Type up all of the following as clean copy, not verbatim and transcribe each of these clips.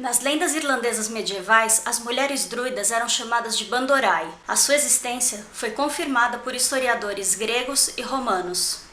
Nas lendas irlandesas medievais, as mulheres druidas eram chamadas de Bandorai. A sua existência foi confirmada por historiadores gregos e romanos.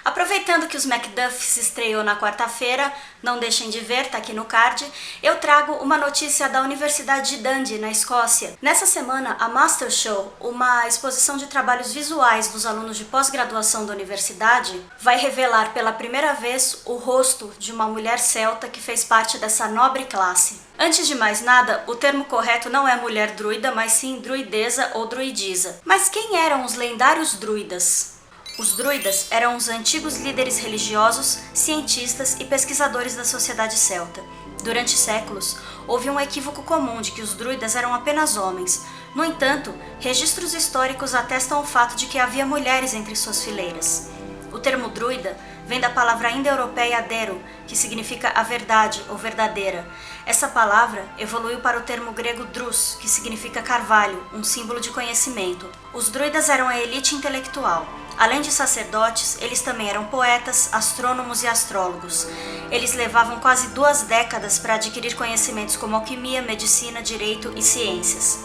Aproveitando que os MacDuffs estreou na quarta-feira, não deixem de ver, tá aqui no card, eu trago uma notícia da Universidade de Dundee, na Escócia. Nessa semana, a Master Show, uma exposição de trabalhos visuais dos alunos de pós-graduação da universidade, vai revelar pela primeira vez o rosto de uma mulher celta que fez parte dessa nobre classe. Antes de mais nada, o termo correto não é mulher druida, mas sim druideza ou druidisa. Mas quem eram os lendários druidas? Os druidas eram os antigos líderes religiosos, cientistas e pesquisadores da sociedade celta. Durante séculos, houve um equívoco comum de que os druidas eram apenas homens. No entanto, registros históricos atestam o fato de que havia mulheres entre suas fileiras. O termo druida vem da palavra indo-europeia dero, que significa a verdade ou verdadeira. Essa palavra evoluiu para o termo grego drus, que significa carvalho, um símbolo de conhecimento. Os druidas eram a elite intelectual. Além de sacerdotes, eles também eram poetas, astrônomos e astrólogos. Eles levavam quase 2 décadas para adquirir conhecimentos como alquimia, medicina, direito e ciências.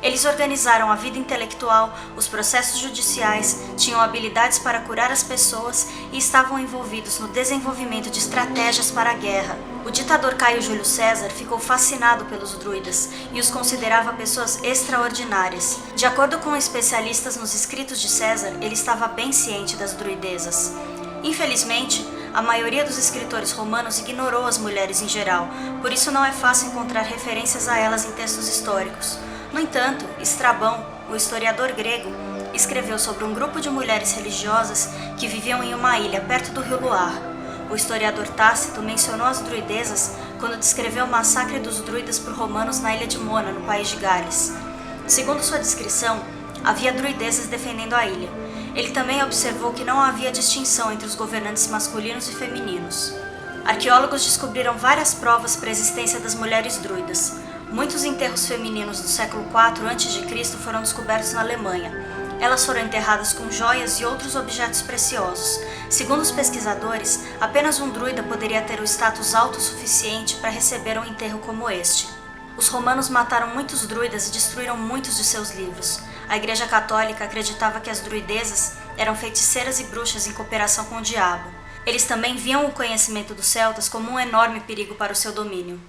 Eles organizaram a vida intelectual, os processos judiciais, tinham habilidades para curar as pessoas e estavam envolvidos no desenvolvimento de estratégias para a guerra. O ditador Caio Júlio César ficou fascinado pelos druidas e os considerava pessoas extraordinárias. De acordo com especialistas nos escritos de César, ele estava bem ciente das druidezas. Infelizmente, a maioria dos escritores romanos ignorou as mulheres em geral, por isso não é fácil encontrar referências a elas em textos históricos. No entanto, Estrabão, o historiador grego, escreveu sobre um grupo de mulheres religiosas que viviam em uma ilha perto do rio Loire. O historiador Tácito mencionou as druidezas quando descreveu o massacre dos druidas por romanos na ilha de Mona, no país de Gales. Segundo sua descrição, havia druidezas defendendo a ilha. Ele também observou que não havia distinção entre os governantes masculinos e femininos. Arqueólogos descobriram várias provas para a existência das mulheres druidas. Muitos enterros femininos do século IV a.C. foram descobertos na Alemanha. Elas foram enterradas com joias e outros objetos preciosos. Segundo os pesquisadores, apenas um druida poderia ter o status alto o suficiente para receber um enterro como este. Os romanos mataram muitos druidas e destruíram muitos de seus livros. A Igreja Católica acreditava que as druidezas eram feiticeiras e bruxas em cooperação com o diabo. Eles também viam o conhecimento dos celtas como um enorme perigo para o seu domínio.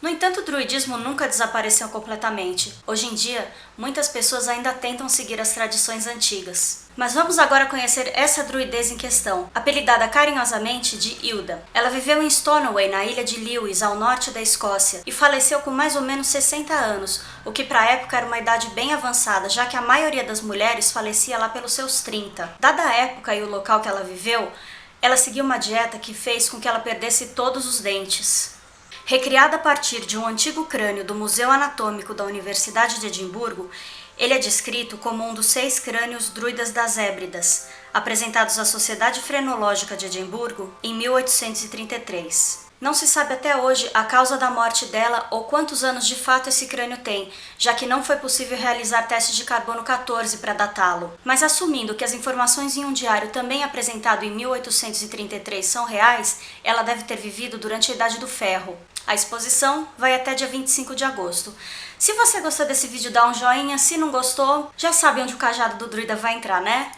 No entanto, o druidismo nunca desapareceu completamente. Hoje em dia, muitas pessoas ainda tentam seguir as tradições antigas. Mas vamos agora conhecer essa druideza em questão, apelidada carinhosamente de Hilda. Ela viveu em Stoneway, na ilha de Lewis, ao norte da Escócia, e faleceu com mais ou menos 60 anos, o que para a época era uma idade bem avançada, já que a maioria das mulheres falecia lá pelos seus 30. Dada a época e o local que ela viveu, ela seguiu uma dieta que fez com que ela perdesse todos os dentes. Recriado a partir de um antigo crânio do Museu Anatômico da Universidade de Edimburgo, ele é descrito como um dos 6 crânios druidas das Hébridas, apresentados à Sociedade Frenológica de Edimburgo em 1833. Não se sabe até hoje a causa da morte dela ou quantos anos de fato esse crânio tem, já que não foi possível realizar testes de carbono 14 para datá-lo. Mas assumindo que as informações em um diário também apresentado em 1833 são reais, ela deve ter vivido durante a Idade do Ferro. A exposição vai até dia 25 de agosto. Se você gostou desse vídeo, dá um joinha. Se não gostou, já sabe onde o cajado do druida vai entrar, né?